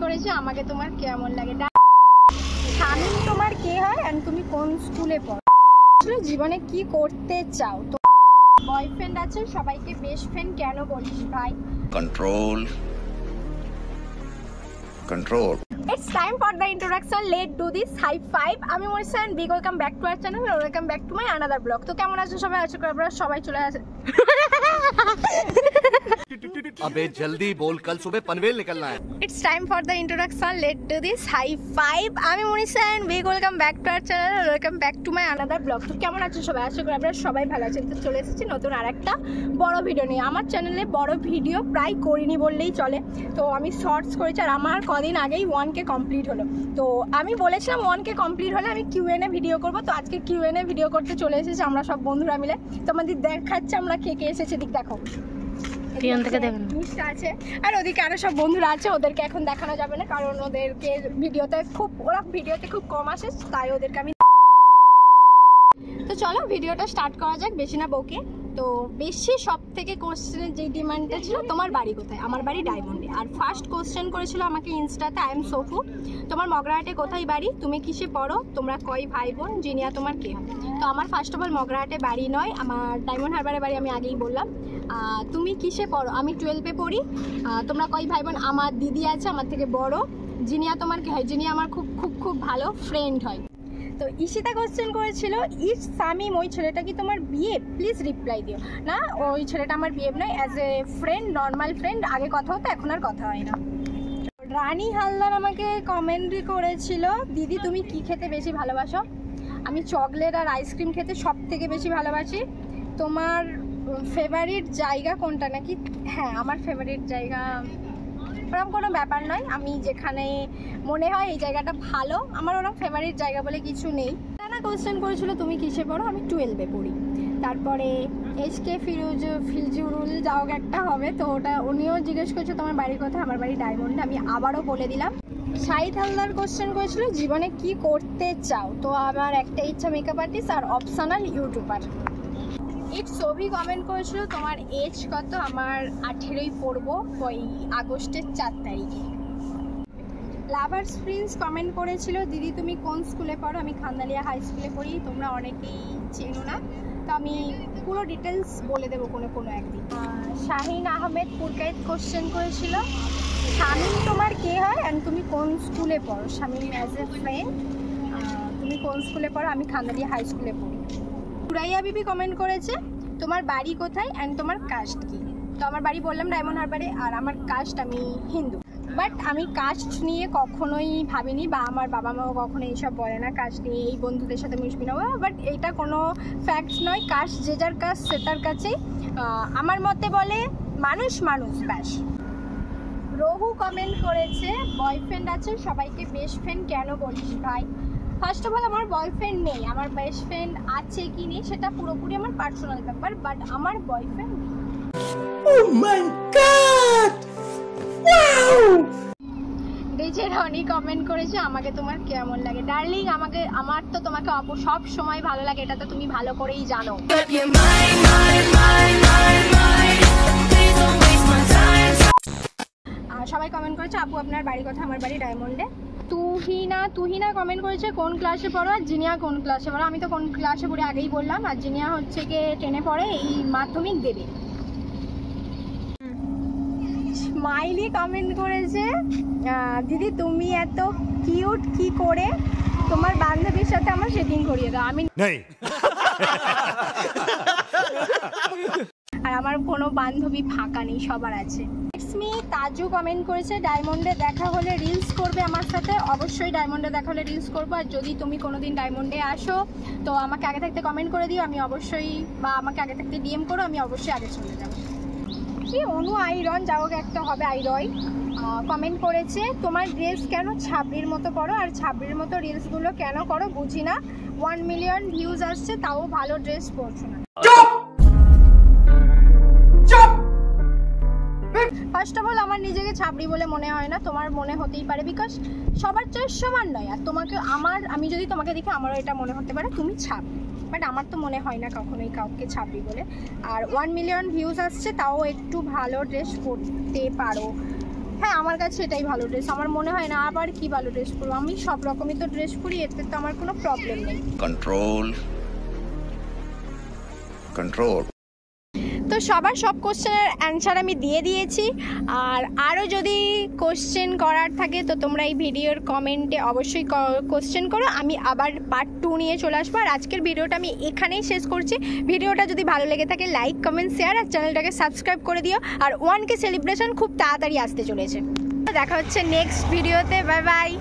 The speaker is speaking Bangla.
করেছে আমাকে তোমার কেমন লাগে, স্বামী তোমার কে হয় এন্ড তুমি কোন স্কুলে পড়ো, আসলে জীবনে কি করতে চাও, তো বয়ফ্রেন্ড আছে সবাইকে বেস্ট ফ্রেন্ড কেন বলিস ভাই? Control control. It's time for the introduction. Let's do this. High five. আমি মরিসা and big welcome back to our channel. Welcome back to my another vlog. তো কেমন আছো সবাই? আশা করি আপনারা সবাই চলে আসে। अबे जल्दी बोल, कल सुबह पनवेल निकलना है। It's time for the introduction. Let's do this. High five. আমি মরিসা and big welcome back to our channel. Welcome back to my another vlog. তো কেমন আছো সবাই? আশা করি আপনারা সবাই ভালো আছেন। তো চলে এসেছি নতুন আরেকটা বড় ভিডিও নিয়ে। আমার চ্যানেলে বড় ভিডিও প্রায় করিনি বললেই চলে। তো আমি শর্টস করেছি আর আমার কদিন আগেই 1K কমপ্লিট হলো। তো আমি বলেছিলাম 1K কমপ্লিট হলে আমি Q&A ভিডিও করব। তো আজকে Q&A ভিডিও করতে চলে এসেছি আমরা সব বন্ধুরা মিলে। তোমাদের দেখাচ্ছে আমরা কে কে এসেছে, দিক দেখো আছে আর ওদিকে আরো সব বন্ধুরা আছে, ওদেরকে এখন দেখানো যাবে না কারণ ওদেরকে ওরা ভিডিওতে খুব কম আসে, তাই ওদেরকে আমি। তো চলো ভিডিওটা স্টার্ট করা যাক, বেশি না বকে। তো বেশি সব থেকে কোশ্চেনের যে ডিমান্ডটা ছিল তোমার বাড়ি কোথায়, আমার বাড়ি ডায়মন্ডে। আর ফার্স্ট কোশ্চেন করেছিল আমাকে ইনস্টাতে আই এম সফু, তোমার মগরাহাটে কোথায় বাড়ি, তুমি কিসে পড়ো, তোমরা কয় ভাই বোন, জিনিয়া তোমার কে হয়। তো আমার ফার্স্ট অফ অল মগরাহাটে বাড়ি নয়, আমার ডায়মন্ড হারবারে বাড়ি, আমি আগেই বললাম। তুমি কিসে পড়ো, আমি 12-এ পড়ি। তোমরা কয় ভাই বোন, আমার দিদি আছে আমার থেকে বড়। জিনিয়া তোমার কে হয়, জিনিয়া আমার খুব খুব খুব ভালো ফ্রেন্ড হয়। তো ঈশিতা কোশ্চেন করেছিল ইস সামিম ওই ছেলেটা কি তোমার বিয়ে, প্লিজ রিপ্লাই দিও। না, ওই ছেলেটা আমার বিয়ে নয়, as a friend, normal friend. আগে কথা হতো, এখন আর কথা হয় না। রানী হালদার আমাকে কমেন্ট করেছিল দিদি তুমি কি খেতে বেশি ভালোবাসো। আমি চকলেট আর আইসক্রিম খেতে সব থেকে বেশি ভালোবাসি। তোমার ফেভারিট জায়গা কোনটা নাকি? হ্যাঁ, আমার ফেভারিট জায়গা ওরকম কোনো ব্যাপার নয়, আমি যেখানে মনে হয় এই জায়গাটা ভালো, আমার ওরকম ফেভারিট জায়গা বলে কিছু নেই। তারা কোশ্চেন করেছিল তুমি কিসে পড়ো, আমি 12-এ পড়ি। তারপরে SK ফিজুরুল যাও একটা হবে, তো ওটা উনিও জিজ্ঞেস করছে তোমার বাড়ি কোথায়, আমার বাড়ি ডায়মন্ডে। আমি আবারও বলে দিলাম। শাহিদ হালদার কোশ্চেন করেছিল জীবনে কি করতে চাও, তো আমার একটা ইচ্ছা মেকআপ আর্টিস্ট আর অপশনাল ইউটিউবার। ইট ছবি কমেন্ট করেছিল তোমার এজ কত, আমার 18ই পড়বো ওই আগস্টের 4 তারিখে। লাভার্স প্রিন্স কমেন্ট করেছিল দিদি তুমি কোন স্কুলে পড়ো, আমি খান্দালিয়া হাই স্কুলে পড়ি। তোমরা অনেকেই চেনো না, তো আমি পুরো ডিটেলস বলে দেবো কোনো একদিন। শাহিন আহমেদ পুরকাইত কোশ্চেন করেছিল শামিম তোমার কে হয় অ্যান্ড তুমি কোন স্কুলে পড়ো। শামিম অ্যাজ এ ফ্রেন্ড, তুমি কোন স্কুলে পড়ো, আমি খান্দালিয়া হাই স্কুলে পড়ি। সুরাইয়া বিবি কমেন্ট করেছে তোমার বাড়ি কোথায় অ্যান্ড তোমার কাস্ট কি। তো আমার বাড়ি বললাম ডায়মন্ড হারবারে, আর আমার কাস্ট আমি হিন্দু। বাট আমি কাস্ট নিয়ে কখনোই ভাবিনি, বা আমার বাবা মাও কখনো এইসব বলে না কাস্ট নিয়ে এই বন্ধুদের সাথে মিশবি না। বাট এটা কোনো ফ্যাক্টস নয়, কাস্ট যে যার কাস্ট সে তার কাছেই। আমার মতে বলে মানুষ ব্যাস। রঘু কমেন্ট করেছে বয়ফ্রেন্ড আছে সবাইকে বেস্ট ফ্রেন্ড কেন বলিস ভাই। ফার্স্ট অফ অল আমার বয়ফ্রেন্ড নেই, আমার বেস্ট ফ্রেন্ড আছে কি নেই সেটা পুরোপুরি আমার পার্সোনাল ব্যাপার, বাট আমার বয়ফ্রেন্ড নেই। Oh my God! Wow! DJ Rony comment করেছে আমাকে তোমার কেমন লাগে। ডার্লিং, আমার তো তোমাকে সব সময় ভালো লাগে, এটা তো তুমি ভালো করেই জানো। সবাই কমেন্ট করেছে আপু আপনার বাড়ি কথা, আমার বাড়ি ডায়মন্ডে। তুহিনা কমেন্ট করেছে কোন ক্লাসে পড়ো, আর জিনিয়া কোন ক্লাসে পড়ো। আমি তো কোন ক্লাসে পড়ি আগেই বললাম, আর জিনিয়া হচ্ছে গিয়ে 10-এ পড়ে, এই মাধ্যমিক দেবে। স্মাইলি কমেন্ট করেছে দিদি তুমি এত কিউট কি করে, তোমার বান্ধবীর সাথে আমার সেটিং করিয়ে দাও। আমি আর আমার কোনো বান্ধবী ফাঁকা নেই, সবার আছে। তাজু কমেন্ট করেছে ডায়মন্ডে দেখা হলে রিলস করবে আমার সাথে। অবশ্যই ডায়মন্ডে দেখা হলে রিলস করবো, আর যদি তুমি কোনোদিন ডায়মন্ডে আসো তো আমাকে আগে থাকতে কমেন্ট করে দিও, আমি অবশ্যই, বা আমাকে আগে থাকতে DM করো, আমি অবশ্যই আগে চলে যাবো। কি অনু আইরন যাও একটা হবে আইরয় কমেন্ট করেছে তোমার ড্রেস কেন ছাবড়ির মতো করো, আর ছাবড়ির মতো রিলসগুলো কেন করো বুঝি না, 1 মিলিয়ন ভিউজ আসছে তাও ভালো ড্রেস পরছো না। ফার্স্ট অফ অল আমার নিজেকে ছাবড়ি বলে মনে হয় না, তোমার মনে হতেই পারে, বিকজ সবার চয়েস সমান নয়। আর তোমাকে আমি যদি তোমাকে দেখি আমারও এটা মনে হতে পারে তুমি ছাবড়ি, বাট আমার তো মনে হয় না কখনোই কাউকে ছাবড়ি বলে। আর 1 মিলিয়ন ভিউজ আসছে তাও একটু ভালো ড্রেস পরতে পারো, হ্যাঁ আমার কাছে এটাই ভালো ড্রেস, আমার মনে হয় না আবার কি ভালো ড্রেস পরবো, আমি সব রকমই তো ড্রেস পরি, এতে তো আমার কোনো প্রবলেম নেই। Control. Control. তো সবার সব কোশ্চেনের অ্যান্সার আমি দিয়ে দিয়েছি, আর আরও যদি কোশ্চেন করার থাকে তো তোমরা এই ভিডিওর কমেন্টে অবশ্যই কোশ্চেন করো, আমি আবার পার্ট 2 নিয়ে চলে আসবো। আর আজকের ভিডিওটা আমি এখানেই শেষ করছি। ভিডিওটা যদি ভালো লেগে থাকে লাইক কমেন্ট শেয়ার আর চ্যানেলটাকে সাবস্ক্রাইব করে দিও। আর 1K সেলিব্রেশন খুব তাড়াতাড়ি আসতে চলেছে। দেখা হচ্ছে নেক্সট ভিডিওতে, বাই বাই।